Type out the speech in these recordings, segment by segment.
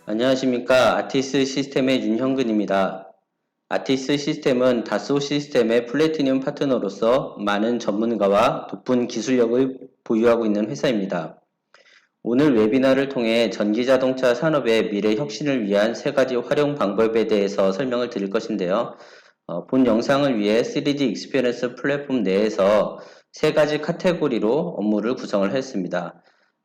안녕하십니까. 아티스 시스템의 윤형근입니다. 아티스 시스템은 다소 시스템의 플래티늄 파트너로서 많은 전문가와 높은 기술력을 보유하고 있는 회사입니다. 오늘 웨비나를 통해 전기자동차 산업의 미래 혁신을 위한 세 가지 활용 방법에 대해서 설명을 드릴 것인데요. 본 영상을 위해 3D 익스피리언스 플랫폼 내에서 세 가지 카테고리로 업무를 구성을 했습니다.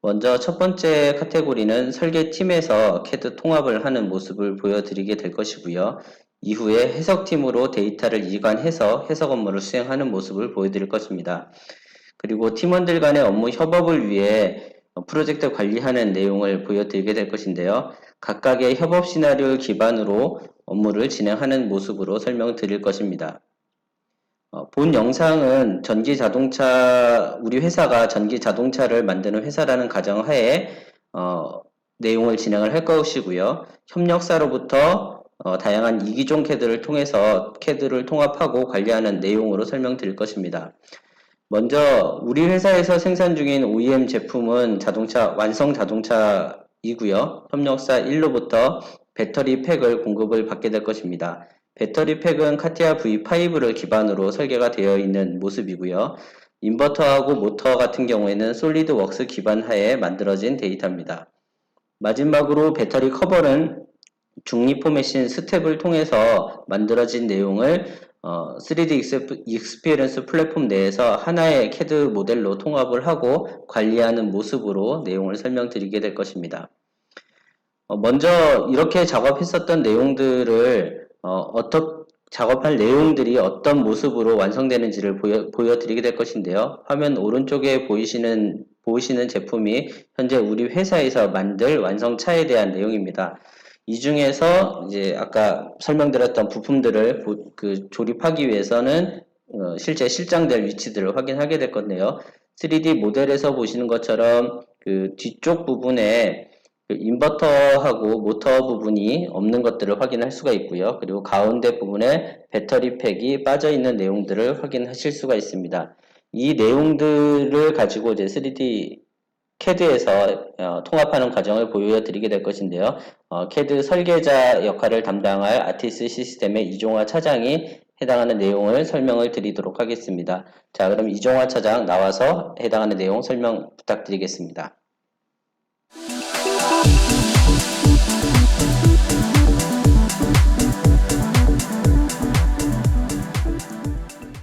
먼저 첫 번째 카테고리는 설계팀에서 CAD 통합을 하는 모습을 보여드리게 될 것이고요. 이후에 해석팀으로 데이터를 이관해서 해석 업무를 수행하는 모습을 보여드릴 것입니다. 그리고 팀원들 간의 업무 협업을 위해 프로젝트 관리하는 내용을 보여드리게 될 것인데요. 각각의 협업 시나리오를 기반으로 업무를 진행하는 모습으로 설명드릴 것입니다. 본 영상은 우리 회사가 전기 자동차를 만드는 회사라는 가정하에 내용을 진행을 할 것이고요. 협력사로부터 다양한 이기종 CAD를 통해서 CAD를 통합하고 관리하는 내용으로 설명드릴 것입니다. 먼저 우리 회사에서 생산 중인 OEM 제품은 완성 자동차이고요. 협력사 1로부터 배터리 팩을 공급을 받게 될 것입니다. 배터리 팩은 카티아 V5를 기반으로 설계가 되어 있는 모습이고요. 인버터하고 모터 같은 경우에는 솔리드웍스 기반 하에 만들어진 데이터입니다. 마지막으로 배터리 커버는 중리포매신 스텝을 통해서 만들어진 내용을 3D 익스피리언스 플랫폼 내에서 하나의 CAD 모델로 통합을 하고 관리하는 모습으로 내용을 설명드리게 될 것입니다. 먼저 이렇게 작업했었던 내용들을 작업할 내용들이 어떤 모습으로 완성되는지를 보여드리게 될 것인데요. 화면 오른쪽에 보이시는 제품이 현재 우리 회사에서 만들 완성차에 대한 내용입니다. 이 중에서 이제 아까 설명드렸던 부품들을 조립하기 위해서는 실제 실장될 위치들을 확인하게 될 건데요. 3D 모델에서 보시는 것처럼 그 뒤쪽 부분에 인버터하고 모터 부분이 없는 것들을 확인할 수가 있고요. 그리고 가운데 부분에 배터리 팩이 빠져 있는 내용들을 확인하실 수가 있습니다. 이 내용들을 가지고 이제 3D CAD에서 통합하는 과정을 보여드리게 될 것인데요. CAD 설계자 역할을 담당할 아티스 시스템의 이종화 차장이 해당하는 내용을 설명을 드리도록 하겠습니다. 자, 그럼 이종화 차장 나와서 해당하는 내용 설명 부탁드리겠습니다.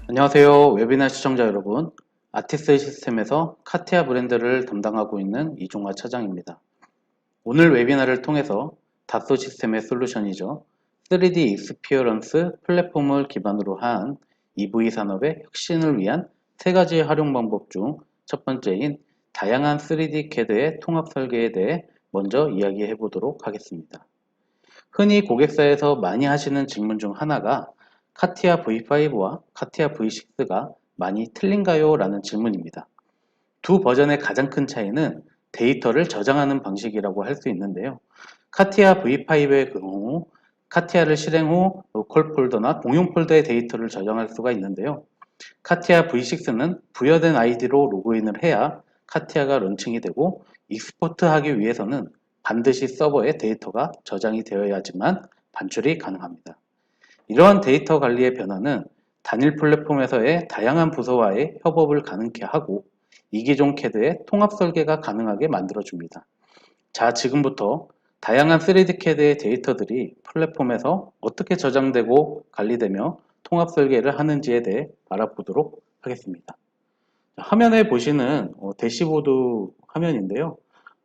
안녕하세요. 웨비나 시청자 여러분. 아티스 시스템에서 카티아 브랜드를 담당하고 있는 이종화 차장입니다. 오늘 웨비나를 통해서 다소 시스템의 솔루션이죠. 3D 익스피어런스 플랫폼을 기반으로 한 EV 산업의 혁신을 위한 세 가지 활용 방법 중 첫 번째인 다양한 3D CAD의 통합 설계에 대해 먼저 이야기해 보도록 하겠습니다. 흔히 고객사에서 많이 하시는 질문 중 하나가 카티아 V5와 카티아 V6가 많이 틀린가요? 라는 질문입니다. 두 버전의 가장 큰 차이는 데이터를 저장하는 방식이라고 할 수 있는데요. 카티아 V5의 경우 카티아를 실행 후 로컬 폴더나 공용 폴더의 데이터를 저장할 수가 있는데요. 카티아 V6는 부여된 아이디로 로그인을 해야 카티아가 런칭이 되고 익스포트하기 위해서는 반드시 서버에 데이터가 저장이 되어야지만 반출이 가능합니다. 이러한 데이터 관리의 변화는 단일 플랫폼에서의 다양한 부서와의 협업을 가능케 하고 이기종 CAD의 통합 설계가 가능하게 만들어줍니다. 자, 지금부터 다양한 3D CAD의 데이터들이 플랫폼에서 어떻게 저장되고 관리되며 통합 설계를 하는지에 대해 알아보도록 하겠습니다. 화면에 보시는 대시보드 화면인데요.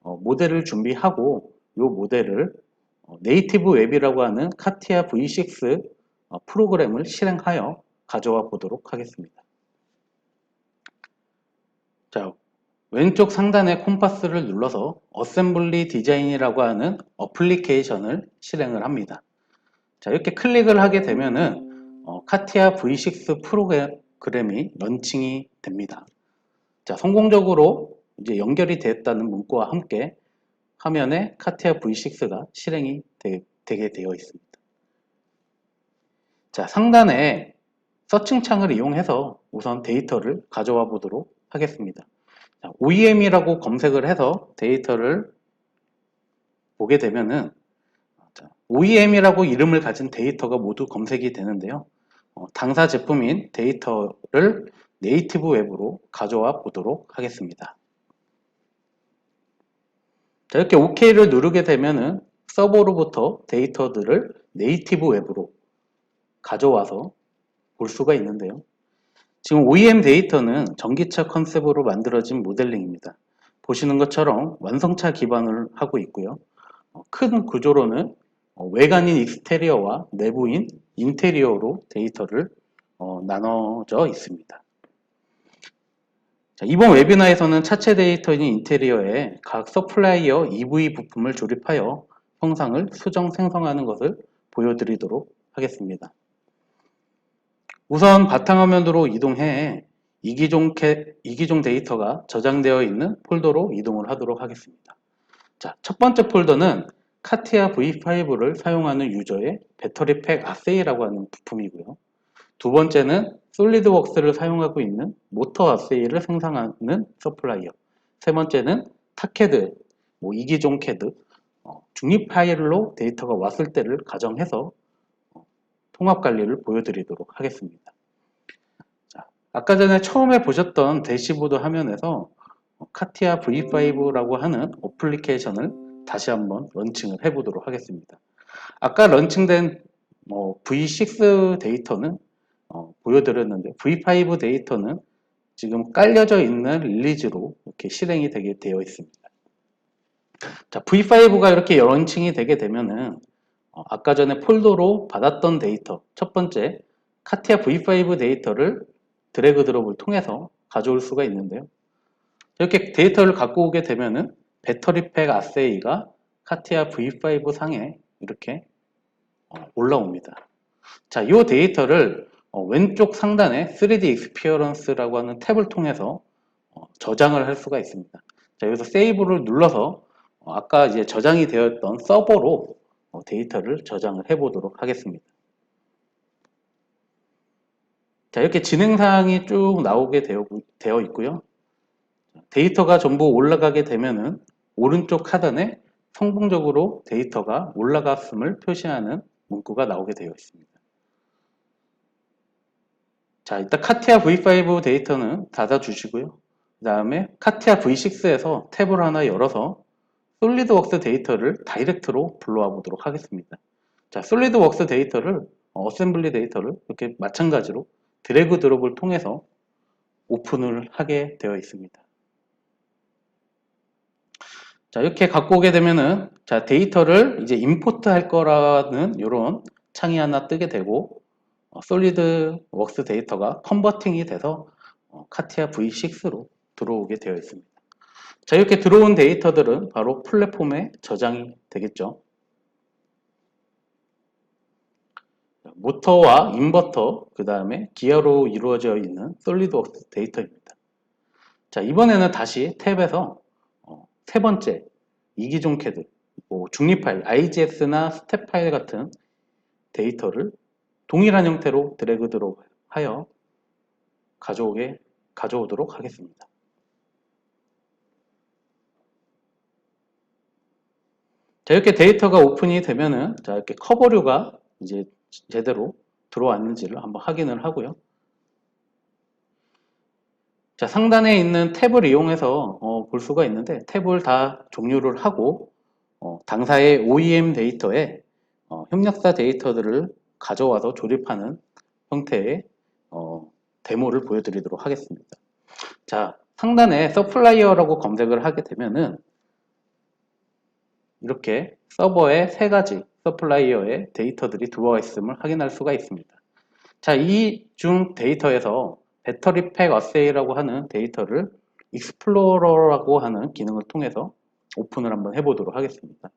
모델을 준비하고 이 모델을 네이티브 웹이라고 하는 카티아 V6 프로그램을 실행하여 가져와 보도록 하겠습니다. 자, 왼쪽 상단의 콤파스를 눌러서 어셈블리 디자인이라고 하는 어플리케이션을 실행을 합니다. 자, 이렇게 클릭을 하게 되면은 카티아 V6 프로그램이 런칭이 됩니다. 자, 성공적으로 이제 연결이 됐다는 문구와 함께 화면에 카티아 V6가 실행이 되게 되어 있습니다. 자, 상단에 서칭 창을 이용해서 우선 데이터를 가져와 보도록 하겠습니다. OEM이라고 검색을 해서 데이터를 보게 되면은 OEM이라고 이름을 가진 데이터가 모두 검색이 되는데요. 당사 제품인 데이터를 네이티브 웹으로 가져와 보도록 하겠습니다. 자, 이렇게 OK를 누르게 되면은 서버로부터 데이터들을 네이티브 웹으로 가져와서 볼 수가 있는데요. 지금 OEM 데이터는 전기차 컨셉으로 만들어진 모델링입니다. 보시는 것처럼 완성차 기반을 하고 있고요. 큰 구조로는 외관인 익스테리어와 내부인 인테리어로 데이터를 나눠져 있습니다. 자, 이번 웨비나에서는 차체 데이터인 인테리어에 각 서플라이어 EV 부품을 조립하여 형상을 수정 생성하는 것을 보여드리도록 하겠습니다. 우선 바탕화면으로 이동해 이기종 데이터가 저장되어 있는 폴더로 이동을 하도록 하겠습니다. 자, 첫 번째 폴더는 카티아 V5를 사용하는 유저의 배터리팩 아세이라고 하는 부품이고요. 두 번째는 솔리드웍스를 사용하고 있는 모터 아세이를 생성하는 서플라이어. 세 번째는 타캐드, 이기종 캐드, 중립 파일로 데이터가 왔을 때를 가정해서 통합 관리를 보여드리도록 하겠습니다. 자, 아까 전에 처음에 보셨던 대시보드 화면에서 카티아 V5라고 하는 어플리케이션을 다시 한번 런칭을 해보도록 하겠습니다. 아까 런칭된 V6 데이터는 보여드렸는데 V5 데이터는 지금 깔려져 있는 릴리즈로 이렇게 실행이 되게 되어 있습니다. 자, V5가 이렇게 런칭이 되게 되면은 아까 전에 폴더로 받았던 데이터, 첫 번째 카티아 V5 데이터를 드래그 드롭을 통해서 가져올 수가 있는데요. 이렇게 데이터를 갖고 오게 되면은 배터리팩 아세이가 카티아 V5 상에 이렇게 올라옵니다. 자, 이 데이터를 왼쪽 상단에 3D Experience라고 하는 탭을 통해서 저장을 할 수가 있습니다. 자, 여기서 세이브를 눌러서 아까 이제 저장이 되었던 서버로 데이터를 저장을 해 보도록 하겠습니다. 자, 이렇게 진행사항이 쭉 나오게 되어 있고요. 데이터가 전부 올라가게 되면은 오른쪽 하단에 성공적으로 데이터가 올라갔음을 표시하는 문구가 나오게 되어 있습니다. 자, 일단 카티아 V5 데이터는 닫아주시고요. 그 다음에 카티아 V6에서 탭을 하나 열어서 솔리드웍스 데이터를 다이렉트로 불러와 보도록 하겠습니다. 자, 솔리드웍스 데이터를 어셈블리 데이터를 이렇게 마찬가지로 드래그 드롭을 통해서 오픈을 하게 되어 있습니다. 자, 이렇게 갖고 오게 되면은 자, 데이터를 이제 임포트 할 거라는 이런 창이 하나 뜨게 되고 솔리드웍스 데이터가 컨버팅이 돼서 카티아 V6로 들어오게 되어 있습니다. 자, 이렇게 들어온 데이터들은 바로 플랫폼에 저장이 되겠죠. 모터와 인버터, 그 다음에 기어로 이루어져 있는 솔리드웍스 데이터입니다. 자, 이번에는 다시 탭에서 세 번째 이기종 캐드, 중립 파일, IGS나 스텝 파일 같은 데이터를 동일한 형태로 드래그 드롭 하여 가져오도록 하겠습니다. 자, 이렇게 데이터가 오픈이 되면은 자, 이렇게 커버류가 이제 제대로 들어왔는지를 한번 확인을 하고요. 자, 상단에 있는 탭을 이용해서 볼 수가 있는데 탭을 다 종료를 하고 당사의 OEM 데이터에 협력사 데이터들을 가져와서 조립하는 형태의 데모를 보여드리도록 하겠습니다. 자, 상단에 서플라이어라고 검색을 하게 되면은 이렇게 서버에 세 가지 서플라이어의 데이터들이 들어와 있음을 확인할 수가 있습니다. 자, 이 중 데이터에서 배터리팩 어세이라고 하는 데이터를 익스플로러라고 하는 기능을 통해서 오픈을 한번 해보도록 하겠습니다.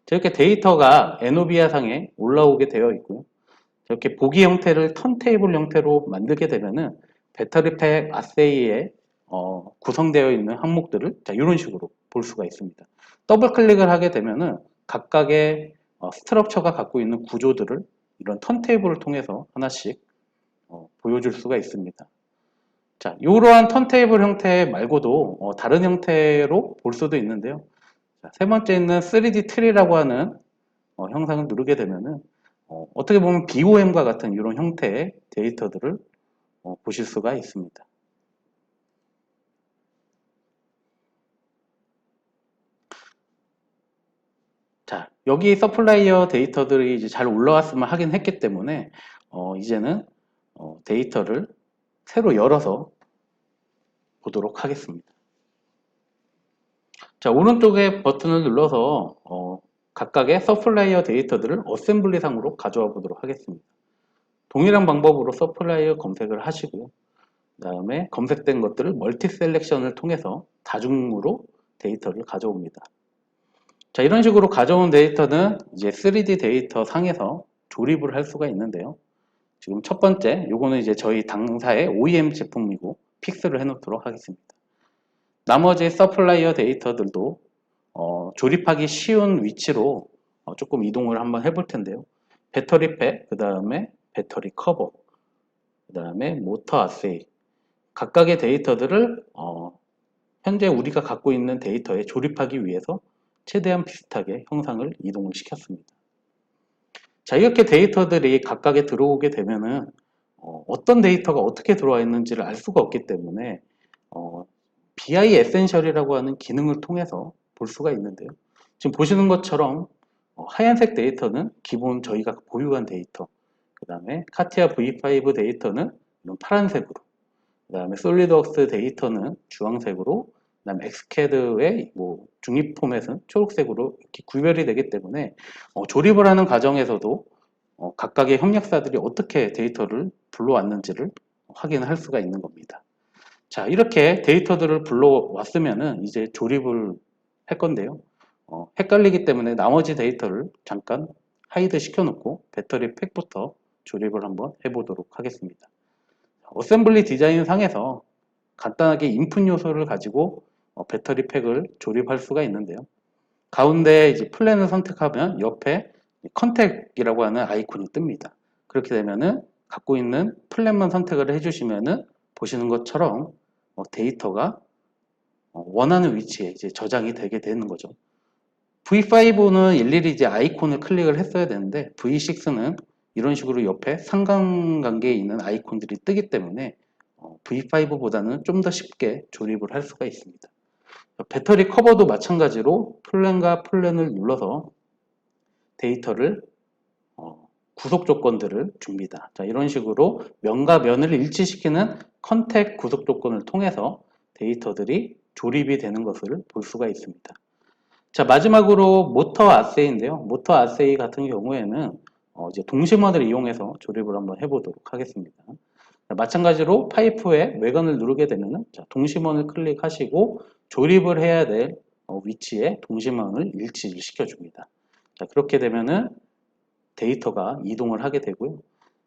자, 이렇게 데이터가 에노비아 상에 올라오게 되어 있고요. 이렇게 보기 형태를 턴테이블 형태로 만들게 되면은 배터리팩 아세이에 구성되어 있는 항목들을 자, 이런 식으로 볼 수가 있습니다. 더블 클릭을 하게 되면은 각각의 스트럭처가 갖고 있는 구조들을 이런 턴테이블을 통해서 하나씩 보여줄 수가 있습니다. 자, 이러한 턴테이블 형태 말고도 다른 형태로 볼 수도 있는데요. 자, 세 번째 있는 3D 트리라고 하는 형상을 누르게 되면은 어떻게 보면 BOM과 같은 이런 형태의 데이터들을 보실 수가 있습니다. 자, 여기 서플라이어 데이터들이 이제 잘 올라왔으면 하긴 했기 때문에 이제는 데이터를 새로 열어서 보도록 하겠습니다. 자, 오른쪽에 버튼을 눌러서 각각의 서플라이어 데이터들을 어셈블리 상으로 가져와 보도록 하겠습니다. 동일한 방법으로 서플라이어 검색을 하시고 그 다음에 검색된 것들을 멀티 셀렉션을 통해서 다중으로 데이터를 가져옵니다. 자, 이런 식으로 가져온 데이터는 이제 3D 데이터 상에서 조립을 할 수가 있는데요. 지금 첫 번째, 요거는 이제 저희 당사의 OEM 제품이고 픽스를 해놓도록 하겠습니다. 나머지 서플라이어 데이터들도 조립하기 쉬운 위치로 조금 이동을 한번 해볼 텐데요. 배터리 팩, 그 다음에 배터리 커버, 그 다음에 모터 아세이, 각각의 데이터들을 현재 우리가 갖고 있는 데이터에 조립하기 위해서 최대한 비슷하게 형상을 이동을 시켰습니다. 자, 이렇게 데이터들이 각각에 들어오게 되면은 어떤 데이터가 어떻게 들어와 있는지를 알 수가 없기 때문에 BI 에센셜이라고 하는 기능을 통해서 볼 수가 있는데요. 지금 보시는 것처럼 하얀색 데이터는 기본 저희가 보유한 데이터, 그 다음에 카티아 V5 데이터는 이런 파란색으로, 그 다음에 솔리드웍스 데이터는 주황색으로, 그 다음에 엑스캐드의 중립 포맷은 초록색으로 이렇게 구별이 되기 때문에 조립을 하는 과정에서도 각각의 협력사들이 어떻게 데이터를 불러왔는지를 확인할 수가 있는 겁니다. 자, 이렇게 데이터들을 불러왔으면은 이제 조립을 할 건데요. 헷갈리기 때문에 나머지 데이터를 잠깐 하이드 시켜놓고 배터리 팩부터 조립을 한번 해보도록 하겠습니다. 어셈블리 디자인 상에서 간단하게 인풋 요소를 가지고 배터리 팩을 조립할 수가 있는데요. 가운데 이제 플랜을 선택하면 옆에 컨택이라고 하는 아이콘이 뜹니다. 그렇게 되면은 갖고 있는 플랜만 선택을 해주시면은 보시는 것처럼 데이터가 원하는 위치에 이제 저장이 되게 되는 거죠. V5는 일일이 이제 아이콘을 클릭을 했어야 되는데 V6는 이런 식으로 옆에 상관관계에 있는 아이콘들이 뜨기 때문에 V5보다는 좀 더 쉽게 조립을 할 수가 있습니다. 배터리 커버도 마찬가지로 플랜과 플랜을 눌러서 데이터를 구속 조건들을 줍니다. 자, 이런 식으로 면과 면을 일치시키는 컨택 구속 조건을 통해서 데이터들이 조립이 되는 것을 볼 수가 있습니다. 자, 마지막으로 모터 아세이인데요. 모터 아세이 같은 경우에는 이제 동심원을 이용해서 조립을 한번 해보도록 하겠습니다. 자, 마찬가지로 파이프의 외관을 누르게 되면은 동심원을 클릭하시고 조립을 해야 될 위치에 동심원을 일치를 시켜줍니다. 자, 그렇게 되면은 데이터가 이동을 하게 되고요.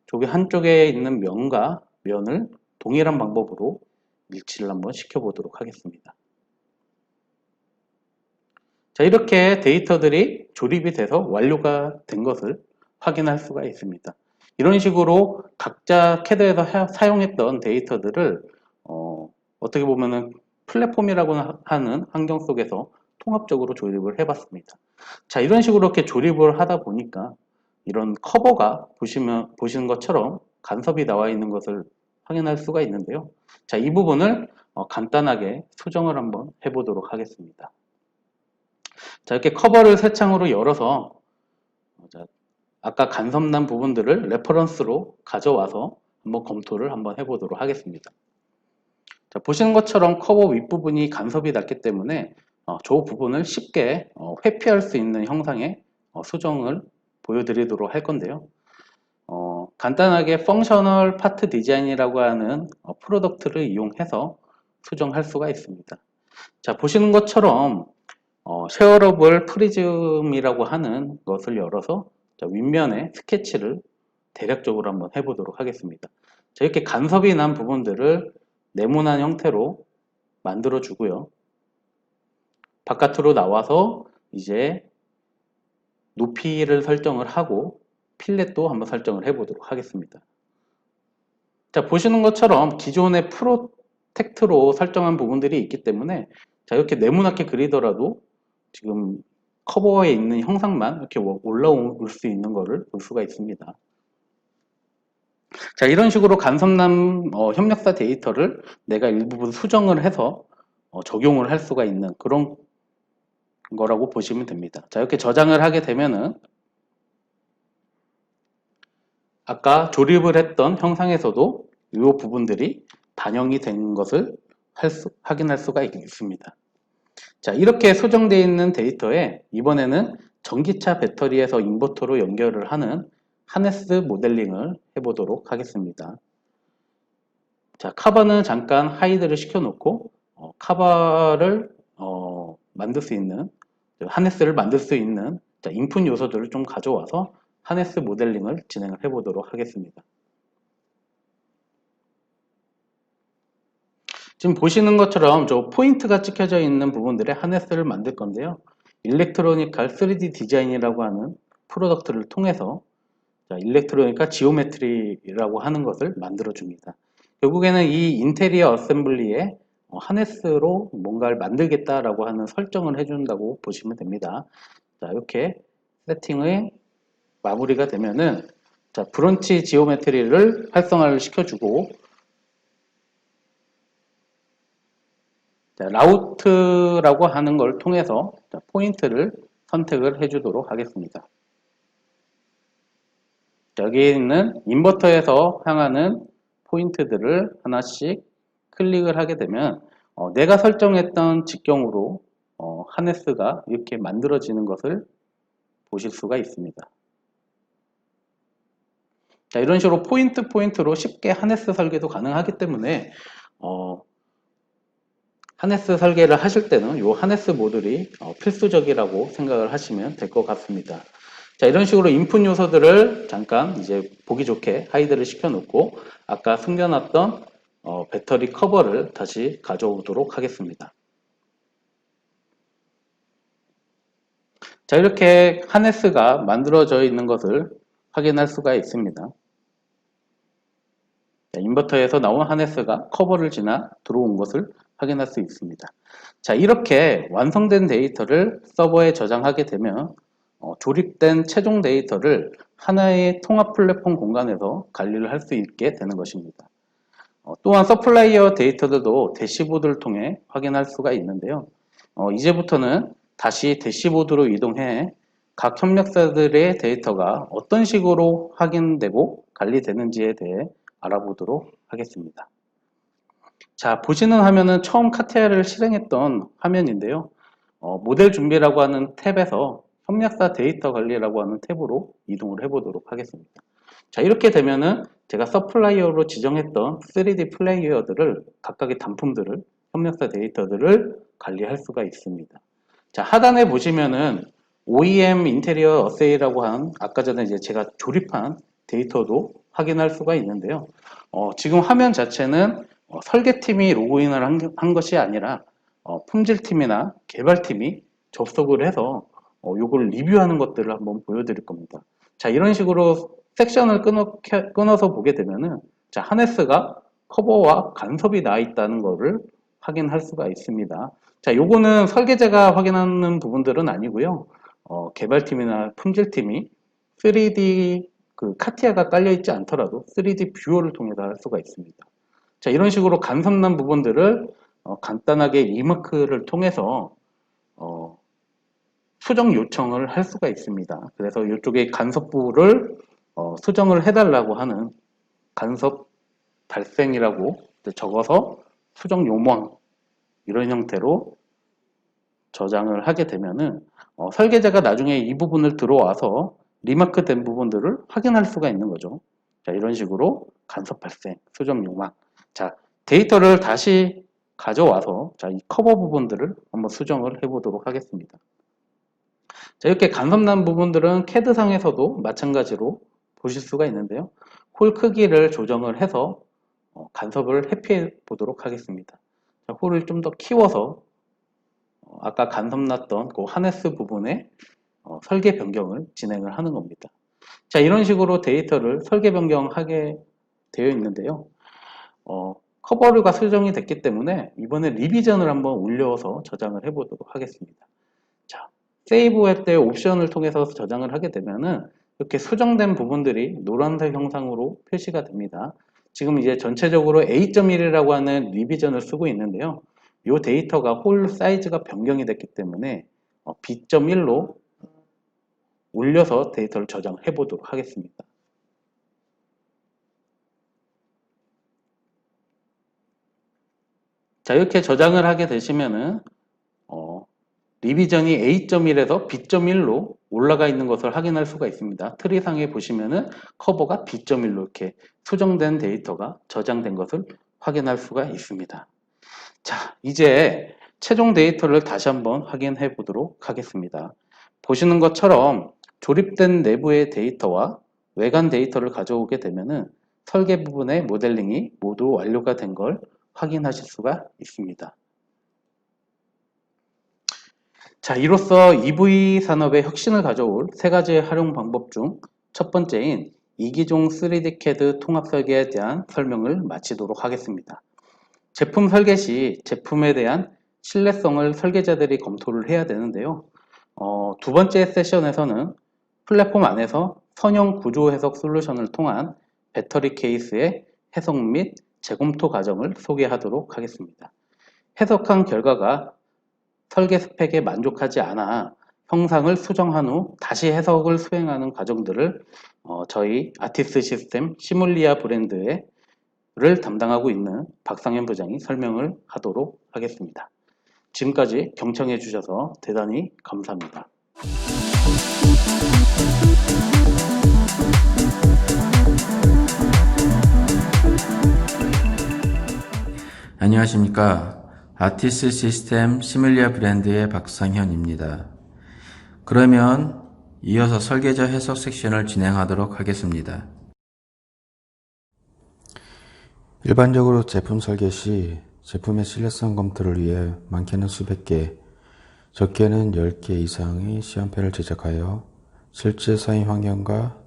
저기 한쪽에 있는 면과 면을 동일한 방법으로 일치를 한번 시켜보도록 하겠습니다. 자, 이렇게 데이터들이 조립이 돼서 완료가 된 것을 확인할 수가 있습니다. 이런 식으로 각자 캐드에서 사용했던 데이터들을 어떻게 보면은 플랫폼이라고 하는 환경 속에서 통합적으로 조립을 해봤습니다. 자, 이런 식으로 이렇게 조립을 하다 보니까 이런 커버가 보시는 것처럼 간섭이 나와 있는 것을 확인할 수가 있는데요. 자, 이 부분을 간단하게 수정을 한번 해보도록 하겠습니다. 자, 이렇게 커버를 새 창으로 열어서 아까 간섭난 부분들을 레퍼런스로 가져와서 한번 검토를 한번 해보도록 하겠습니다. 자, 보시는 것처럼 커버 윗부분이 간섭이 났기 때문에 저 부분을 쉽게 회피할 수 있는 형상의 수정을 보여드리도록 할 건데요. 간단하게 펑셔널 파트 디자인이라고 하는 프로덕트를 이용해서 수정할 수가 있습니다. 자, 보시는 것처럼 쉐어러블 프리즘이라고 하는 것을 열어서 윗면에 스케치를 대략적으로 한번 해보도록 하겠습니다. 자, 이렇게 간섭이 난 부분들을 네모난 형태로 만들어 주고요. 바깥으로 나와서 이제 높이를 설정을 하고 필렛도 한번 설정을 해보도록 하겠습니다. 자, 보시는 것처럼 기존의 프로텍트로 설정한 부분들이 있기 때문에 자, 이렇게 네모나게 그리더라도 지금 커버에 있는 형상만 이렇게 올라올 수 있는 것을 볼 수가 있습니다. 자, 이런 식으로 간섭남 협력사 데이터를 내가 일부분 수정을 해서 적용을 할 수가 있는 그런 거라고 보시면 됩니다. 자, 이렇게 저장을 하게 되면은 아까 조립을 했던 형상에서도 이 부분들이 반영이 된 것을 확인할 수가 있습니다. 자, 이렇게 수정되어 있는 데이터에 이번에는 전기차 배터리에서 인버터로 연결을 하는 하네스 모델링을 해보도록 하겠습니다. 자, 카바는 잠깐 하이드를 시켜놓고 카바를 만들 수 있는 하네스를 만들 수 있는 인풋 요소들을 좀 가져와서 하네스 모델링을 진행을 해보도록 하겠습니다. 지금 보시는 것처럼 저 포인트가 찍혀져 있는 부분들의 하네스를 만들 건데요. 일렉트로니컬 3D 디자인이라고 하는 프로덕트를 통해서 일렉트로니컬 지오메트리라고 하는 것을 만들어 줍니다. 결국에는 이 인테리어 어셈블리에 하네스로 뭔가를 만들겠다라고 하는 설정을 해준다고 보시면 됩니다. 자, 이렇게 세팅의 마무리가 되면은 자, 브런치 지오메트리를 활성화를 시켜주고 자, 라우트라고 하는 걸 통해서 자, 포인트를 선택을 해주도록 하겠습니다. 여기 있는 인버터에서 향하는 포인트들을 하나씩 클릭을 하게 되면 내가 설정했던 직경으로 하네스가 이렇게 만들어지는 것을 보실 수가 있습니다. 자, 이런 식으로 포인트로 쉽게 하네스 설계도 가능하기 때문에 하네스 설계를 하실 때는 이 하네스 모듈이 필수적이라고 생각을 하시면 될 것 같습니다. 자, 이런 식으로 인풋 요소들을 잠깐 이제 보기 좋게 하이드를 시켜놓고 아까 숨겨놨던 배터리 커버를 다시 가져오도록 하겠습니다. 자, 이렇게 하네스가 만들어져 있는 것을 확인할 수가 있습니다. 자, 인버터에서 나온 하네스가 커버를 지나 들어온 것을 확인할 수 있습니다. 자, 이렇게 완성된 데이터를 서버에 저장하게 되면 조립된 최종 데이터를 하나의 통합 플랫폼 공간에서 관리를 할 수 있게 되는 것입니다. 또한 서플라이어 데이터들도 대시보드를 통해 확인할 수가 있는데요. 이제부터는 다시 대시보드로 이동해 각 협력사들의 데이터가 어떤 식으로 확인되고 관리되는지에 대해 알아보도록 하겠습니다. 자, 보시는 화면은 처음 카티아를 실행했던 화면인데요. 모델 준비라고 하는 탭에서 협력사 데이터 관리라고 하는 탭으로 이동을 해보도록 하겠습니다. 자, 이렇게 되면은 제가 서플라이어로 지정했던 3D 플레이어들을 각각의 단품들을 협력사 데이터들을 관리할 수가 있습니다. 자, 하단에 보시면은 OEM 인테리어 어세이라고 한 아까 전에 이제 제가 조립한 데이터도 확인할 수가 있는데요. 지금 화면 자체는 설계팀이 로그인을 한 것이 아니라 품질팀이나 개발팀이 접속을 해서 이걸 리뷰하는 것들을 한번 보여드릴 겁니다. 자, 이런 식으로 섹션을 끊어서 보게 되면은 자, 하네스가 커버와 간섭이 나 있다는 것을 확인할 수가 있습니다. 자, 요거는 설계자가 확인하는 부분들은 아니고요. 개발팀이나 품질팀이 3D 그 카티아가 깔려 있지 않더라도 3D 뷰어를 통해서 할 수가 있습니다. 자, 이런 식으로 간섭난 부분들을 간단하게 리마크를 통해서 수정 요청을 할 수가 있습니다. 그래서 이쪽에 간섭부를 수정을 해달라고 하는 간섭 발생이라고 적어서 수정 요망 이런 형태로 저장을 하게 되면은 설계자가 나중에 이 부분을 들어와서 리마크 된 부분들을 확인할 수가 있는 거죠. 자, 이런 식으로 간섭 발생, 수정 요망. 자, 데이터를 다시 가져와서 자, 이 커버 부분들을 한번 수정을 해보도록 하겠습니다. 자, 이렇게 간섭난 부분들은 CAD상에서도 마찬가지로 보실 수가 있는데요. 홀 크기를 조정을 해서 간섭을 회피해 보도록 하겠습니다. 자, 홀을 좀 더 키워서 아까 간섭났던 그 하네스 부분에 설계 변경을 진행을 하는 겁니다. 자, 이런 식으로 데이터를 설계 변경하게 되어 있는데요. 커버류가 수정이 됐기 때문에 이번에 리비전을 한번 올려서 저장을 해보도록 하겠습니다. 자, 세이브할 때 옵션을 통해서 저장을 하게 되면은 이렇게 수정된 부분들이 노란색 형상으로 표시가 됩니다. 지금 이제 전체적으로 A.1이라고 하는 리비전을 쓰고 있는데요. 이 데이터가 홀 사이즈가 변경이 됐기 때문에 B.1로 올려서 데이터를 저장해 보도록 하겠습니다. 자, 이렇게 저장을 하게 되시면은 리비전이 A.1에서 B.1로 올라가 있는 것을 확인할 수가 있습니다. 트리상에 보시면은 커버가 B.1로 이렇게 수정된 데이터가 저장된 것을 확인할 수가 있습니다. 자, 이제 최종 데이터를 다시 한번 확인해 보도록 하겠습니다. 보시는 것처럼 조립된 내부의 데이터와 외관 데이터를 가져오게 되면은 설계 부분의 모델링이 모두 완료가 된 걸 확인하실 수가 있습니다. 자, 이로써 EV 산업의 혁신을 가져올 세 가지의 활용 방법 중 첫 번째인 이기종 3D CAD 통합 설계에 대한 설명을 마치도록 하겠습니다. 제품 설계 시 제품에 대한 신뢰성을 설계자들이 검토를 해야 되는데요. 두 번째 세션에서는 플랫폼 안에서 선형 구조 해석 솔루션을 통한 배터리 케이스의 해석 및 재검토 과정을 소개하도록 하겠습니다. 해석한 결과가 설계 스펙에 만족하지 않아 형상을 수정한 후 다시 해석을 수행하는 과정들을 저희 아티스 시스템 시뮬리아 브랜드를 담당하고 있는 박상현 부장이 설명을 하도록 하겠습니다. 지금까지 경청해 주셔서 대단히 감사합니다. 안녕하십니까. 아티스 시스템 시뮬리아 브랜드의 박상현입니다. 그러면 이어서 설계자 해석 섹션을 진행하도록 하겠습니다. 일반적으로 제품 설계 시 제품의 신뢰성 검토를 위해 많게는 수백 개, 적게는 10개 이상의 시험표를 제작하여 실제 사용 환경과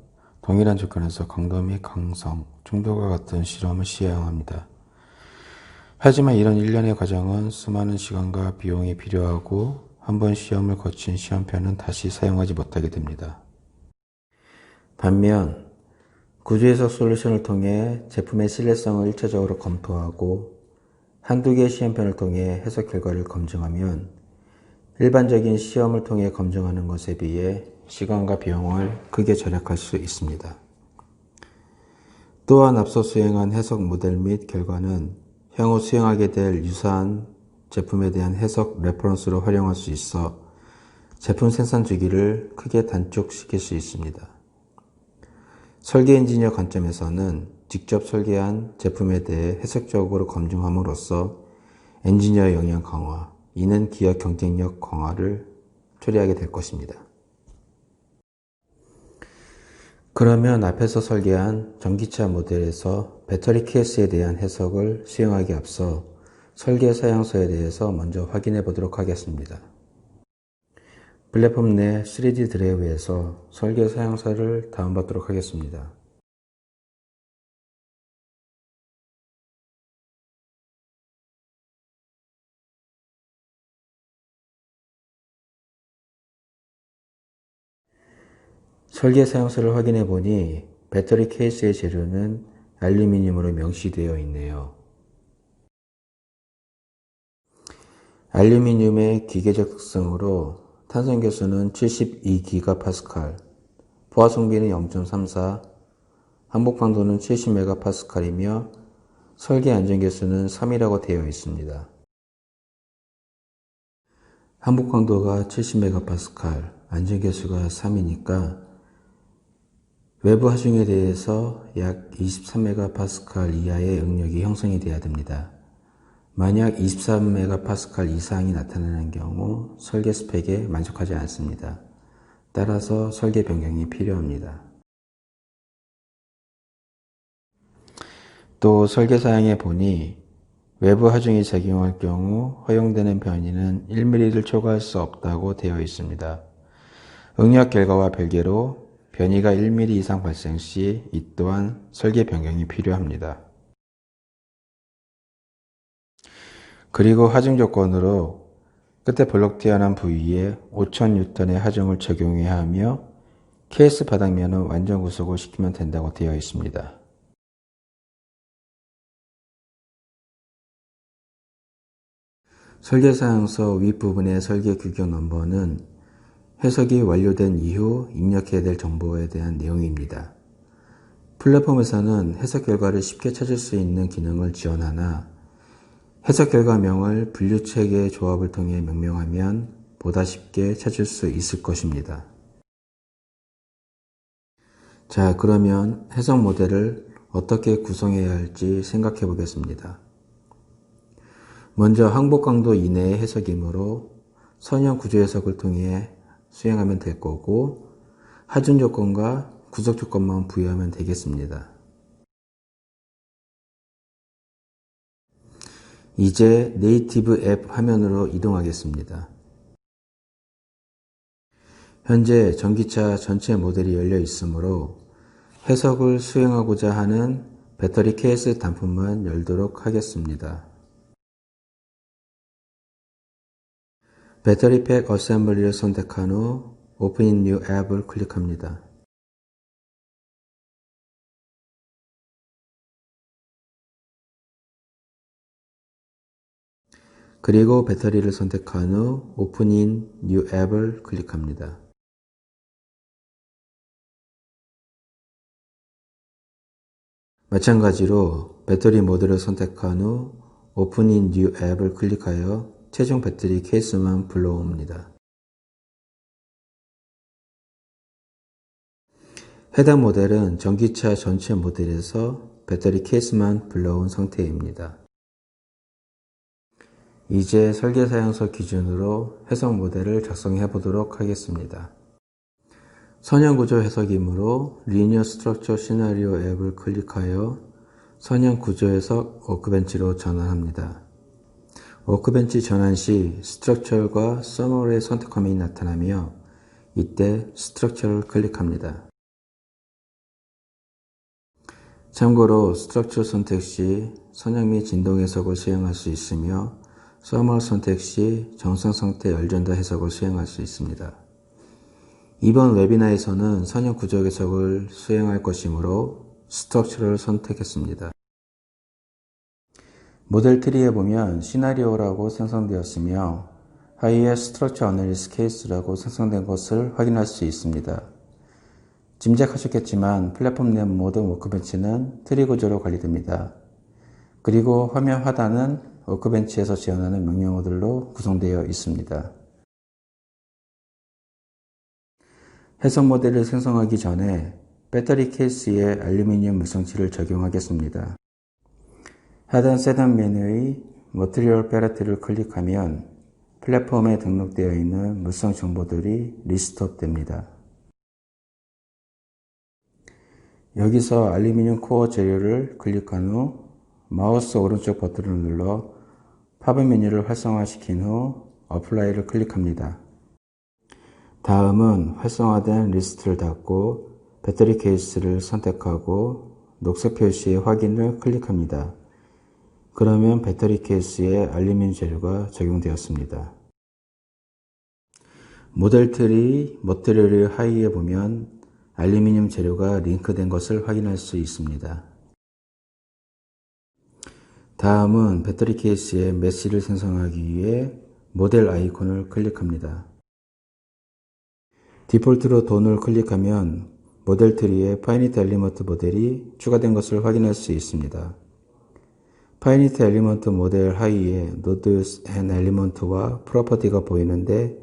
동일한 조건에서 강도 및 강성, 중도가 같은 실험을 시행합니다. 하지만 이런 일련의 과정은 수많은 시간과 비용이 필요하고 한 번 시험을 거친 시험표는 다시 사용하지 못하게 됩니다. 반면 구조해석 솔루션을 통해 제품의 신뢰성을 1차적으로 검토하고 한두 개의 시험편을 통해 해석 결과를 검증하면 일반적인 시험을 통해 검증하는 것에 비해 시간과 비용을 크게 절약할 수 있습니다. 또한 앞서 수행한 해석 모델 및 결과는 향후 수행하게 될 유사한 제품에 대한 해석 레퍼런스로 활용할 수 있어 제품 생산 주기를 크게 단축시킬 수 있습니다. 설계 엔지니어 관점에서는 직접 설계한 제품에 대해 해석적으로 검증함으로써 엔지니어 역량 강화, 이는 기업 경쟁력 강화를 초래하게 될 것입니다. 그러면 앞에서 설계한 전기차 모델에서 배터리 케이스에 대한 해석을 수행하기 앞서 설계 사양서에 대해서 먼저 확인해 보도록 하겠습니다. 플랫폼 내 3D 드라이브에서 설계 사양서를 다운받도록 하겠습니다. 설계 사양서를 확인해 보니 배터리 케이스의 재료는 알루미늄으로 명시되어 있네요. 알루미늄의 기계적 특성으로 탄성 교수는 72GPa, 포화 성비는 0.34, 항복 강도는 70MPa이며 설계 안전 교수는 3이라고 되어 있습니다. 항복 강도가 70MPa, 안전 교수가 3이니까 외부 하중에 대해서 약 23MPa 이하의 응력이 형성이 되어야 됩니다. 만약 23MPa 이상이 나타나는 경우 설계 스펙에 만족하지 않습니다. 따라서 설계 변경이 필요합니다. 또 설계 사양에 보니 외부 하중이 작용할 경우 허용되는 변이는 1mm를 초과할 수 없다고 되어 있습니다. 응력 결과와 별개로 변이가 1mm 이상 발생 시 이 또한 설계 변경이 필요합니다. 그리고 하중 조건으로 끝에 볼록 튀어나온 부위에 5000N의 하중을 적용해야 하며 케이스 바닥면은 완전 구속을 시키면 된다고 되어 있습니다. 설계사항서 윗부분의 설계 규격 넘버는 해석이 완료된 이후 입력해야 될 정보에 대한 내용입니다. 플랫폼에서는 해석 결과를 쉽게 찾을 수 있는 기능을 지원하나 해석 결과명을 분류체계 조합을 통해 명명하면 보다 쉽게 찾을 수 있을 것입니다. 자, 그러면 해석 모델을 어떻게 구성해야 할지 생각해 보겠습니다. 먼저 항복 강도 이내의 해석이므로 선형 구조 해석을 통해 수행하면 될 거고 하중 조건과 구속 조건만 부여하면 되겠습니다. 이제 네이티브 앱 화면으로 이동하겠습니다. 현재 전기차 전체 모델이 열려 있으므로 해석을 수행하고자 하는 배터리 케이스 단품만 열도록 하겠습니다. 배터리 팩 어셈블리를 선택한 후 Open in New 앱을 클릭합니다. 그리고 배터리를 선택한 후 Open in New 앱을 클릭합니다. 마찬가지로 배터리 모드를 선택한 후 Open in New 앱을 클릭하여 최종 배터리 케이스만 불러옵니다. 해당 모델은 전기차 전체 모델에서 배터리 케이스만 불러온 상태입니다. 이제 설계사양서 기준으로 해석 모델을 작성해 보도록 하겠습니다. 선형 구조 해석이므로 Linear Structure Scenario 앱을 클릭하여 선형 구조 해석 워크벤치로 전환합니다. 워크벤치 전환 시 스트럭처과 서머리의 선택 화면이 나타나며 이때 스트럭처를 클릭합니다. 참고로 스트럭처 선택 시 선형 및 진동 해석을 수행할 수 있으며 서머 선택 시 정상 상태 열전도 해석을 수행할 수 있습니다. 이번 웨비나에서는 선형 구조 해석을 수행할 것이므로 스트럭처를 선택했습니다. 모델 트리에 보면 시나리오라고 생성되었으며 하이에 스트럭처 어널리스 케이스라고 생성된 것을 확인할 수 있습니다. 짐작하셨겠지만 플랫폼 내 모든 워크벤치는 트리 구조로 관리됩니다. 그리고 화면 하단은 워크벤치에서 지원하는 명령어들로 구성되어 있습니다. 해석 모델을 생성하기 전에 배터리 케이스에 알루미늄 물성치를 적용하겠습니다. 하단 세단 메뉴의 머티리얼 팔레트를 클릭하면 플랫폼에 등록되어 있는 물성 정보들이 리스트업 됩니다. 여기서 알루미늄 코어 재료를 클릭한 후 마우스 오른쪽 버튼을 눌러 팝업 메뉴를 활성화시킨 후 어플라이를 클릭합니다. 다음은 활성화된 리스트를 닫고 배터리 케이스를 선택하고 녹색 표시의 확인을 클릭합니다. 그러면 배터리 케이스에 알루미늄 재료가 적용되었습니다. 모델 트리 머티리얼 하이에 보면 알루미늄 재료가 링크된 것을 확인할 수 있습니다. 다음은 배터리 케이스에 메시를 생성하기 위해 모델 아이콘을 클릭합니다. 디폴트로 돈을 클릭하면 모델 트리에 파이니트 엘리먼트 모델이 추가된 것을 확인할 수 있습니다. 파이니트 엘리먼트 모델 하이에 노드 앤 엘리먼트와 프로퍼티가 보이는데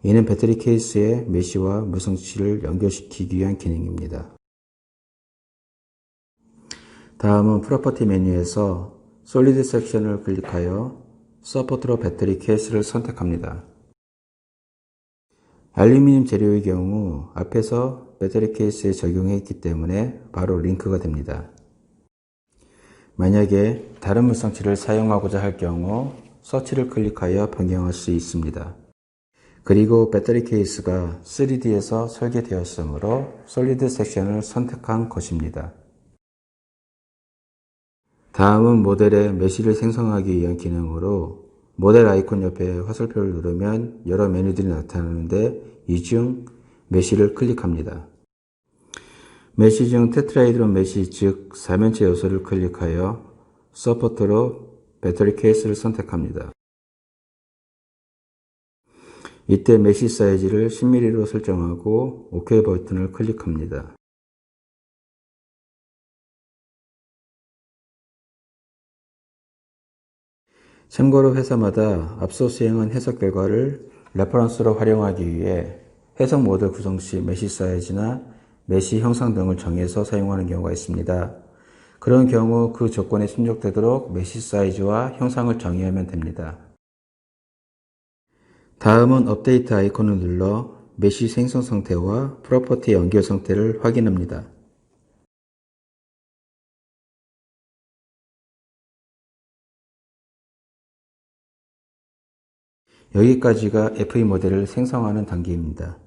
이는 배터리 케이스에 메시와 물성치를 연결시키기 위한 기능입니다. 다음은 프로퍼티 메뉴에서 솔리드 섹션을 클릭하여 서포트로 배터리 케이스를 선택합니다. 알루미늄 재료의 경우 앞에서 배터리 케이스에 적용했기 때문에 바로 링크가 됩니다. 만약에 다른 물성치를 사용하고자 할 경우 서치를 클릭하여 변경할 수 있습니다. 그리고 배터리 케이스가 3D에서 설계되었으므로 솔리드 섹션을 선택한 것입니다. 다음은 모델의 메시를 생성하기 위한 기능으로 모델 아이콘 옆에 화살표를 누르면 여러 메뉴들이 나타나는데 이 중 메쉬를 클릭합니다. 메쉬 중 테트라헤드론 메쉬 즉 4면체 요소를 클릭하여 서포트로 배터리 케이스를 선택합니다. 이때 메쉬 사이즈를 10mm로 설정하고 OK 버튼을 클릭합니다. 참고로 회사마다 앞서 수행한 해석 결과를 레퍼런스로 활용하기 위해 해석 모델 구성 시 메쉬 사이즈나 메쉬 형상 등을 정해서 사용하는 경우가 있습니다. 그런 경우 그 조건에 충족되도록 메쉬 사이즈와 형상을 정의하면 됩니다. 다음은 업데이트 아이콘을 눌러 메쉬 생성 상태와 프로퍼티 연결 상태를 확인합니다. 여기까지가 FE 모델을 생성하는 단계입니다.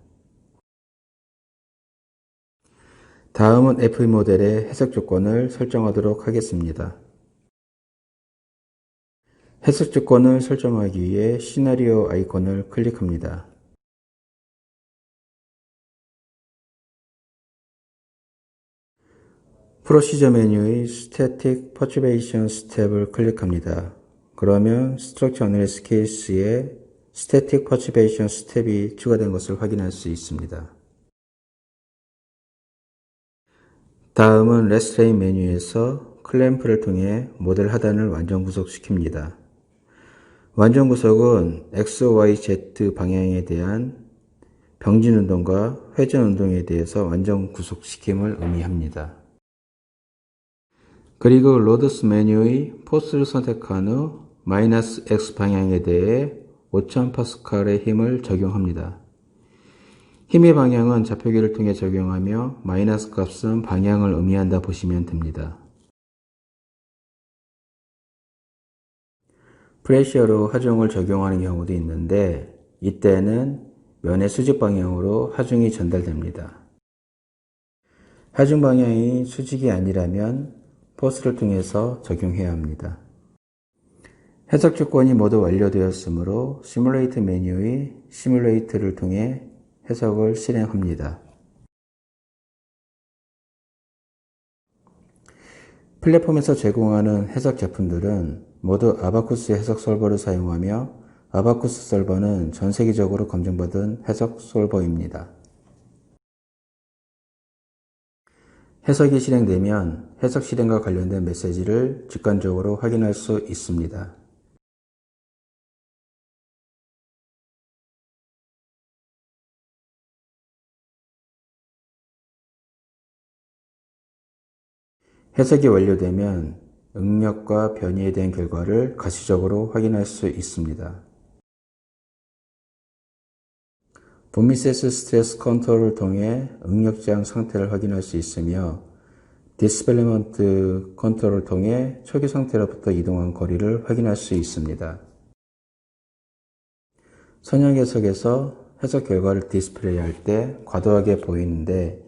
다음은 FE 모델의 해석 조건을 설정하도록 하겠습니다. 해석 조건을 설정하기 위해 시나리오 아이콘을 클릭합니다. 프로시저 메뉴의 스태틱 퍼튜베이션 스텝을 클릭합니다. 그러면 스트럭처 어널리시스 케이스에 스태틱 퍼튜베이션 스텝이 추가된 것을 확인할 수 있습니다. 다음은 레스트레인 메뉴에서 클램프를 통해 모델 하단을 완전 구속시킵니다. 완전 구속은 X, Y, Z 방향에 대한 병진 운동과 회전 운동에 대해서 완전 구속시킴을 의미합니다. 그리고 로드스 메뉴의 포스를 선택한 후 -X 방향에 대해 5000파스칼의 힘을 적용합니다. 힘의 방향은 좌표기를 통해 적용하며 마이너스 값은 방향을 의미한다 보시면 됩니다. 프레셔로 하중을 적용하는 경우도 있는데 이때는 면의 수직 방향으로 하중이 전달됩니다. 하중 방향이 수직이 아니라면 포스를 통해서 적용해야 합니다. 해석 조건이 모두 완료되었으므로 시뮬레이트 메뉴의 시뮬레이트를 통해 해석을 실행합니다. 플랫폼에서 제공하는 해석 제품들은 모두 아바쿠스 해석 솔버를 사용하며 아바쿠스 솔버는 전 세계적으로 검증받은 해석 솔버입니다. 해석이 실행되면 해석 실행과 관련된 메시지를 직관적으로 확인할 수 있습니다. 해석이 완료되면 응력과 변이에 대한 결과를 가시적으로 확인할 수 있습니다. 분미세스 스트레스 컨트롤을 통해 응력 저항 상태를 확인할 수 있으며 디스플레이먼트 컨트롤을 통해 초기 상태로부터 이동한 거리를 확인할 수 있습니다. 선형 해석에서 해석 결과를 디스플레이할 때 과도하게 보이는데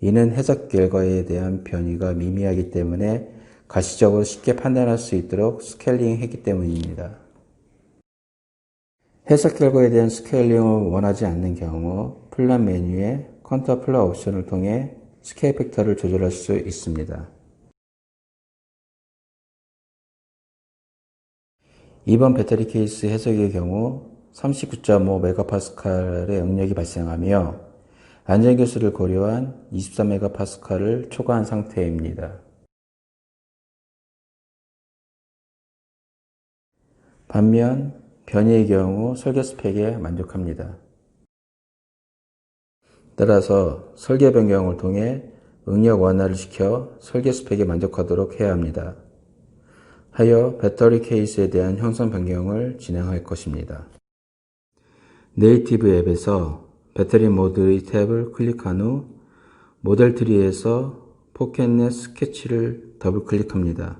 이는 해석 결과에 대한 변이가 미미하기 때문에 가시적으로 쉽게 판단할 수 있도록 스케일링했기 때문입니다. 해석 결과에 대한 스케일링을 원하지 않는 경우 플랫 메뉴의 컨터 플랫 옵션을 통해 스케일 팩터를 조절할 수 있습니다. 이번 배터리 케이스 해석의 경우 39.5MPa의 응력이 발생하며 안전교수를 고려한 23MPa를 초과한 상태입니다. 반면 변이의 경우 설계 스펙에 만족합니다. 따라서 설계 변경을 통해 응력 완화를 시켜 설계 스펙에 만족하도록 해야 합니다. 하여 배터리 케이스에 대한 형성 변경을 진행할 것입니다. 네이티브 앱에서 배터리 모드의 탭을 클릭한 후 모델 트리에서 포켓넷 스케치를 더블 클릭합니다.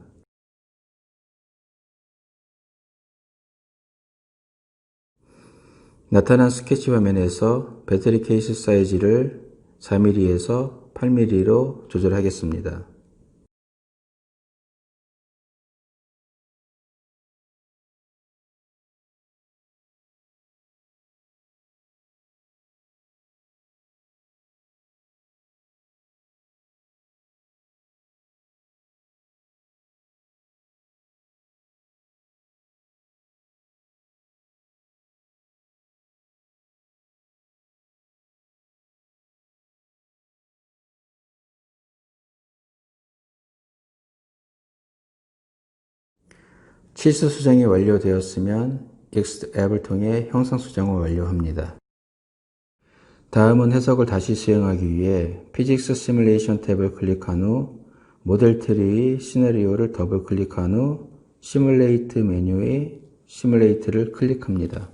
나타난 스케치 화면에서 배터리 케이스 사이즈를 4mm에서 8mm로 조절하겠습니다. 치수 수정이 완료되었으면 X 앱을 통해 형상 수정을 완료합니다. 다음은 해석을 다시 수행하기 위해 피직스 시뮬레이션 탭을 클릭한 후 모델 트리의 시나리오를 더블 클릭한 후 시뮬레이트 메뉴의 시뮬레이트를 클릭합니다.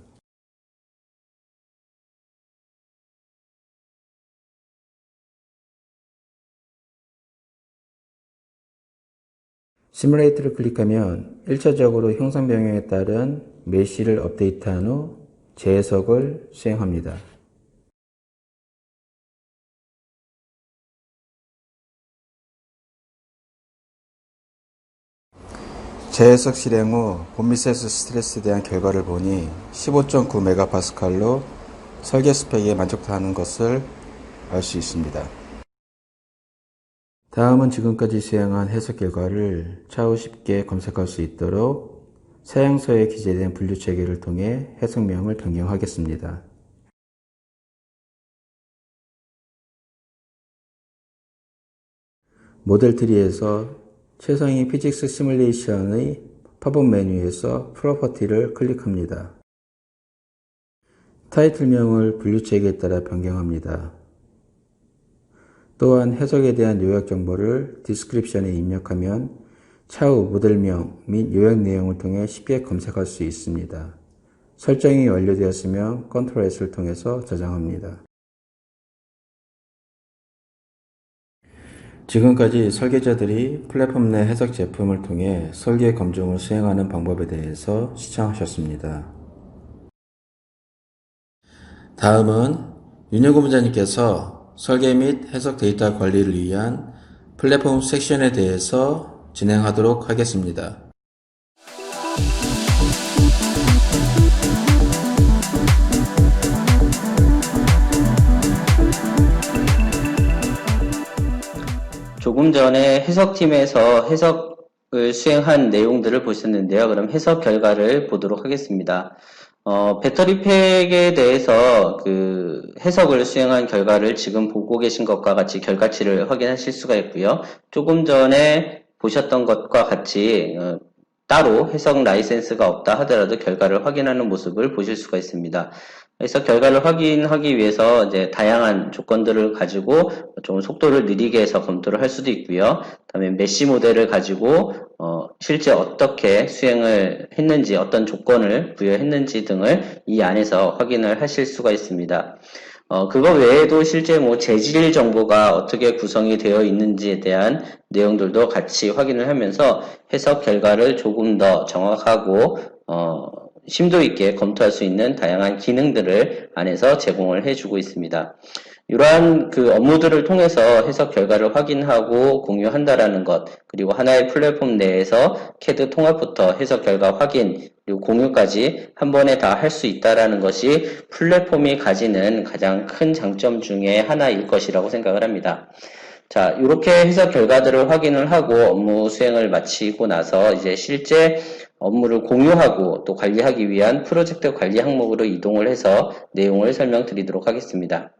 시뮬레이트를 클릭하면 1차적으로 형상 변경에 따른 메쉬를 업데이트한 후 재해석을 수행합니다. 재해석 실행 후 본미세스 스트레스에 대한 결과를 보니 15.9MPa로 설계 스펙에 만족하는 것을 알 수 있습니다. 다음은 지금까지 수행한 해석 결과를 차후 쉽게 검색할 수 있도록 사양서에 기재된 분류 체계를 통해 해석명을 변경하겠습니다. 모델 트리에서 최상위 피직스 시뮬레이션의 팝업 메뉴에서 프로퍼티를 클릭합니다. 타이틀명을 분류 체계에 따라 변경합니다. 또한 해석에 대한 요약 정보를 디스크립션에 입력하면 차후 모델명 및 요약 내용을 통해 쉽게 검색할 수 있습니다. 설정이 완료되었으면 Ctrl S를 통해서 저장합니다. 지금까지 설계자들이 플랫폼 내 해석 제품을 통해 설계 검증을 수행하는 방법에 대해서 시청하셨습니다. 다음은 윤여구 부장님께서 설계 및 해석 데이터 관리를 위한 플랫폼 섹션에 대해서 진행하도록 하겠습니다. 조금 전에 해석팀에서 해석을 수행한 내용들을 보셨는데요. 그럼 해석 결과를 보도록 하겠습니다. 배터리 팩에 대해서 그 해석을 수행한 결과를 지금 보고 계신 것과 같이 결과치를 확인하실 수가 있고요. 조금 전에 보셨던 것과 같이 따로 해석 라이센스가 없다 하더라도 결과를 확인하는 모습을 보실 수가 있습니다. 그래서 결과를 확인하기 위해서 이제 다양한 조건들을 가지고 좀 속도를 느리게 해서 검토를 할 수도 있고요. 그다음에 메쉬 모델을 가지고 실제 어떻게 수행을 했는지, 어떤 조건을 부여했는지 등을 이 안에서 확인을 하실 수가 있습니다. 그거 외에도 실제 뭐 재질 정보가 어떻게 구성이 되어 있는지에 대한 내용들도 같이 확인을 하면서 해석 결과를 조금 더 정확하고 심도 있게 검토할 수 있는 다양한 기능들을 안에서 제공을 해주고 있습니다. 이러한 그 업무들을 통해서 해석 결과를 확인하고 공유한다라는 것, 그리고 하나의 플랫폼 내에서 CAD 통합부터 해석 결과 확인, 그리고 공유까지 한 번에 다 할 수 있다라는 것이 플랫폼이 가지는 가장 큰 장점 중에 하나일 것이라고 생각을 합니다. 자, 이렇게 해석 결과들을 확인을 하고 업무 수행을 마치고 나서 이제 실제 업무를 공유하고 또 관리하기 위한 프로젝트 관리 항목으로 이동을 해서 내용을 설명드리도록 하겠습니다.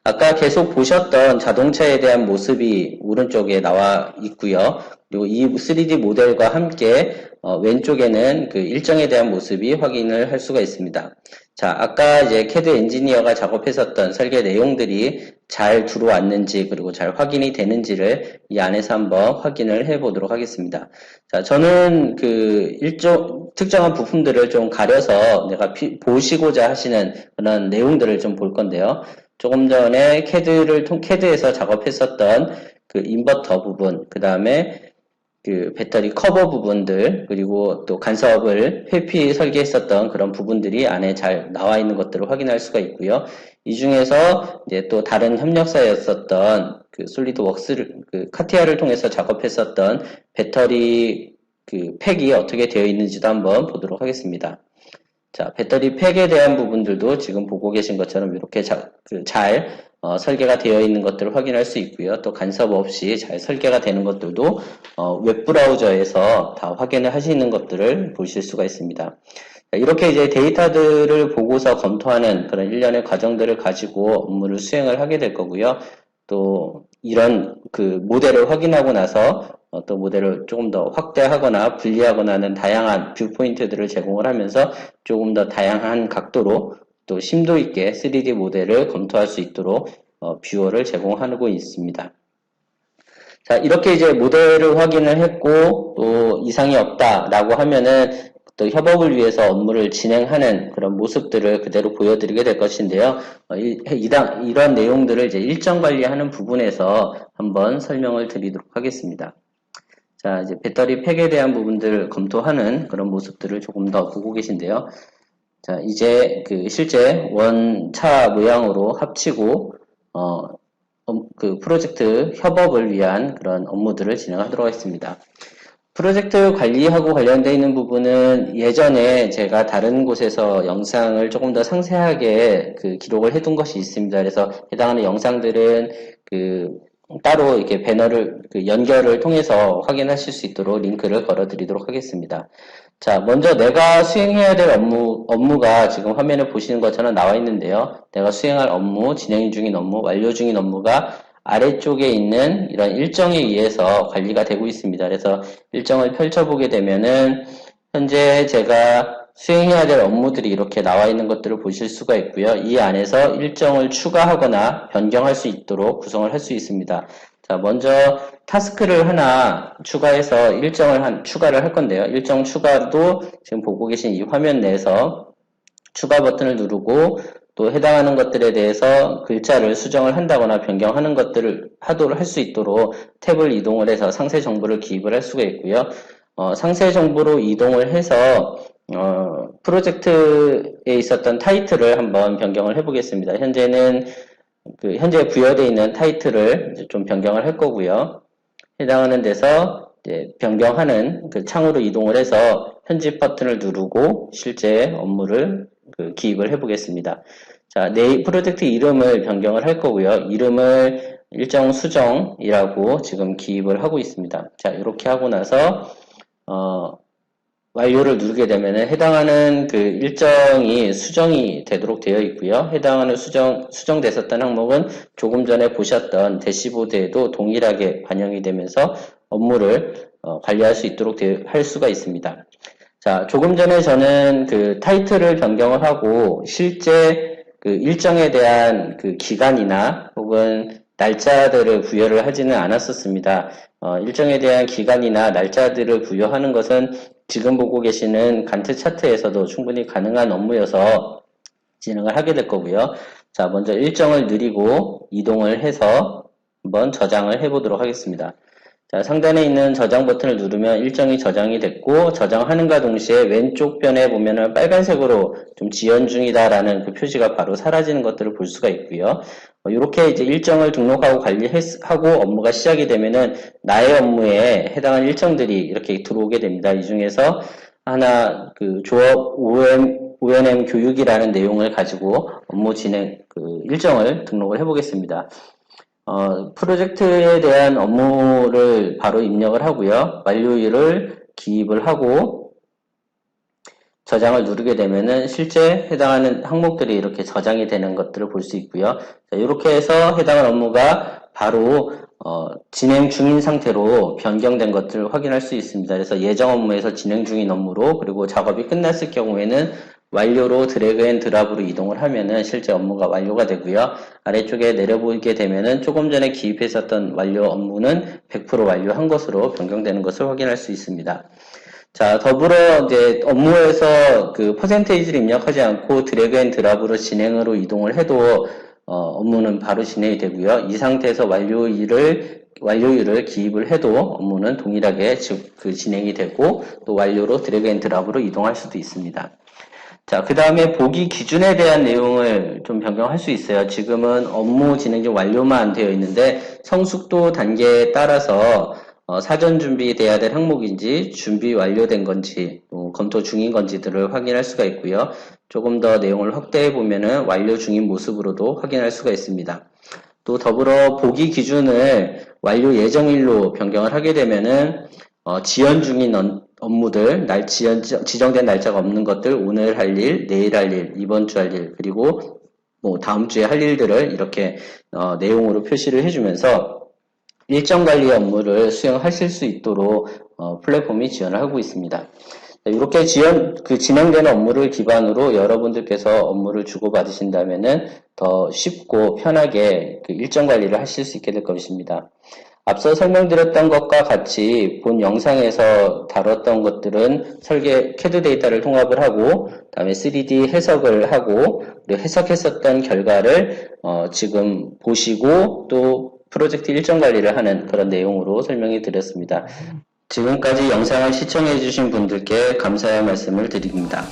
아까 계속 보셨던 자동차에 대한 모습이 오른쪽에 나와 있고요. 그리고 이 3D 모델과 함께 왼쪽에는 그 일정에 대한 모습이 확인을 할 수가 있습니다. 자, 아까 이제 CAD 엔지니어가 작업했었던 설계 내용들이 잘 들어왔는지 그리고 잘 확인이 되는지를 이 안에서 한번 확인을 해 보도록 하겠습니다. 자, 저는 그 특정한 부품들을 좀 가려서 내가 보시고자 하시는 그런 내용들을 좀 볼 건데요. 조금 전에 CAD에서 작업했었던 그 인버터 부분, 그 다음에 그 배터리 커버 부분들, 그리고 또 간섭을 회피 설계했었던 그런 부분들이 안에 잘 나와 있는 것들을 확인할 수가 있고요. 이 중에서 이제 또 다른 협력사였었던 그 솔리드웍스를, 그 카티아를 통해서 작업했었던 배터리 그 팩이 어떻게 되어 있는지도 한번 보도록 하겠습니다. 자, 배터리 팩에 대한 부분들도 지금 보고 계신 것처럼 이렇게 잘 설계가 되어 있는 것들을 확인할 수 있고요. 또 간섭 없이 잘 설계가 되는 것들도 웹브라우저에서 다 확인을 하시는 것들을 보실 수가 있습니다. 자, 이렇게 이제 데이터들을 보고서 검토하는 그런 일련의 과정들을 가지고 업무를 수행을 하게 될 거고요. 또 이런 그 모델을 확인하고 나서 또 모델을 조금 더 확대하거나 분리하거나 하는 다양한 뷰 포인트들을 제공을 하면서 조금 더 다양한 각도로 또 심도 있게 3D 모델을 검토할 수 있도록 뷰어를 제공하고 있습니다. 자, 이렇게 이제 모델을 확인을 했고 또 이상이 없다라고 하면은 또 협업을 위해서 업무를 진행하는 그런 모습들을 그대로 보여드리게 될 것인데요. 이런 내용들을 이제 일정 관리하는 부분에서 한번 설명을 드리도록 하겠습니다. 자, 이제 배터리 팩에 대한 부분들을 검토하는 그런 모습들을 조금 더 보고 계신데요. 자, 이제 그 실제 원차 모양으로 합치고 그 프로젝트 협업을 위한 그런 업무들을 진행하도록 하겠습니다. 프로젝트 관리하고 관련되어 있는 부분은 예전에 제가 다른 곳에서 영상을 조금 더 상세하게 그 기록을 해둔 것이 있습니다. 그래서 해당하는 영상들은 그 따로 이렇게 배너를 그 연결을 통해서 확인하실 수 있도록 링크를 걸어 드리도록 하겠습니다. 자, 먼저 내가 수행해야 될 업무가 지금 화면에 보시는 것처럼 나와 있는데요. 내가 수행할 업무, 진행 중인 업무, 완료 중인 업무가 아래쪽에 있는 이런 일정에 의해서 관리가 되고 있습니다. 그래서 일정을 펼쳐보게 되면은 현재 제가 수행해야 될 업무들이 이렇게 나와 있는 것들을 보실 수가 있고요. 이 안에서 일정을 추가하거나 변경할 수 있도록 구성을 할 수 있습니다. 자, 먼저 타스크를 하나 추가해서 일정을 추가를 할 건데요. 일정 추가도 지금 보고 계신 이 화면 내에서 추가 버튼을 누르고 또 해당하는 것들에 대해서 글자를 수정을 한다거나 변경하는 것들을 할 수 있도록 탭을 이동을 해서 상세 정보를 기입을 할 수가 있고요. 상세 정보로 이동을 해서 프로젝트에 있었던 타이틀을 한번 변경을 해보겠습니다. 현재는 현재 부여되어 있는 타이틀을 이제 좀 변경을 할 거고요. 해당하는 데서 이제 변경하는 그 창으로 이동을 해서 편집 버튼을 누르고 실제 업무를 기입을 해보겠습니다. 자, 내 프로젝트 이름을 변경을 할 거고요. 이름을 일정 수정이라고 지금 기입을 하고 있습니다. 자, 이렇게 하고 나서 완료를 누르게 되면 해당하는 그 일정이 수정이 되도록 되어 있고요. 해당하는 수정됐었던 항목은 조금 전에 보셨던 대시보드에도 동일하게 반영이 되면서 업무를 관리할 수 있도록 할 수가 있습니다. 자, 조금 전에 저는 그 타이틀을 변경을 하고 실제 그 일정에 대한 그 기간이나 혹은 날짜들을 부여를 하지는 않았었습니다. 일정에 대한 기간이나 날짜들을 부여하는 것은 지금 보고 계시는 간트 차트에서도 충분히 가능한 업무여서 진행을 하게 될 거고요. 자, 먼저 일정을 누리고 이동을 해서 한번 저장을 해보도록 하겠습니다. 자, 상단에 있는 저장 버튼을 누르면 일정이 저장이 됐고 저장하는가 동시에 왼쪽 변에 보면은 빨간색으로 좀 지연 중이다라는 그 표시가 바로 사라지는 것들을 볼 수가 있고요. 이렇게 이제 일정을 등록하고 관리하고 업무가 시작이 되면은 나의 업무에 해당하는 일정들이 이렇게 들어오게 됩니다. 이 중에서 하나 그 조업 ONM 교육이라는 내용을 가지고 업무 진행 그 일정을 등록을 해보겠습니다. 프로젝트에 대한 업무를 바로 입력을 하고요. 완료일을 기입을 하고 저장을 누르게 되면은 실제 해당하는 항목들이 이렇게 저장이 되는 것들을 볼 수 있고요. 자, 이렇게 해서 해당하는 업무가 바로 진행 중인 상태로 변경된 것들을 확인할 수 있습니다. 그래서 예정 업무에서 진행 중인 업무로 그리고 작업이 끝났을 경우에는 완료로 드래그 앤 드랍으로 이동을 하면은 실제 업무가 완료가 되고요. 아래쪽에 내려보게 되면은 조금 전에 기입했었던 완료 업무는 100% 완료한 것으로 변경되는 것을 확인할 수 있습니다. 자, 더불어 이제 업무에서 그 퍼센테이지를 입력하지 않고 드래그 앤 드랍으로 진행으로 이동을 해도 업무는 바로 진행이 되고요. 이 상태에서 완료일을 기입을 해도 업무는 동일하게 진행이 되고 또 완료로 드래그 앤 드랍으로 이동할 수도 있습니다. 자, 그 다음에 보기 기준에 대한 내용을 좀 변경할 수 있어요. 지금은 업무 진행 중 완료만 되어 있는데 성숙도 단계에 따라서 사전 준비돼야 될 항목인지 준비 완료된 건지 검토 중인 건지들을 확인할 수가 있고요. 조금 더 내용을 확대해 보면은 완료 중인 모습으로도 확인할 수가 있습니다. 또 더불어 보기 기준을 완료 예정일로 변경을 하게 되면은 지연 중인 업무들, 지정된 날짜가 없는 것들, 오늘 할 일, 내일 할 일, 이번 주 할 일, 그리고 뭐 다음 주에 할 일들을 이렇게 내용으로 표시를 해주면서 일정 관리 업무를 수행하실 수 있도록 플랫폼이 지원을 하고 있습니다. 이렇게 진행되는 업무를 기반으로 여러분들께서 업무를 주고받으신다면은 더 쉽고 편하게 그 일정 관리를 하실 수 있게 될 것입니다. 앞서 설명드렸던 것과 같이 본 영상에서 다뤘던 것들은 CAD 데이터를 통합을 하고, 다음에 3D 해석을 하고, 그리고 해석했었던 결과를 지금 보시고 또 프로젝트 일정 관리를 하는 그런 내용으로 설명해 드렸습니다. 지금까지 영상을 시청해 주신 분들께 감사의 말씀을 드립니다.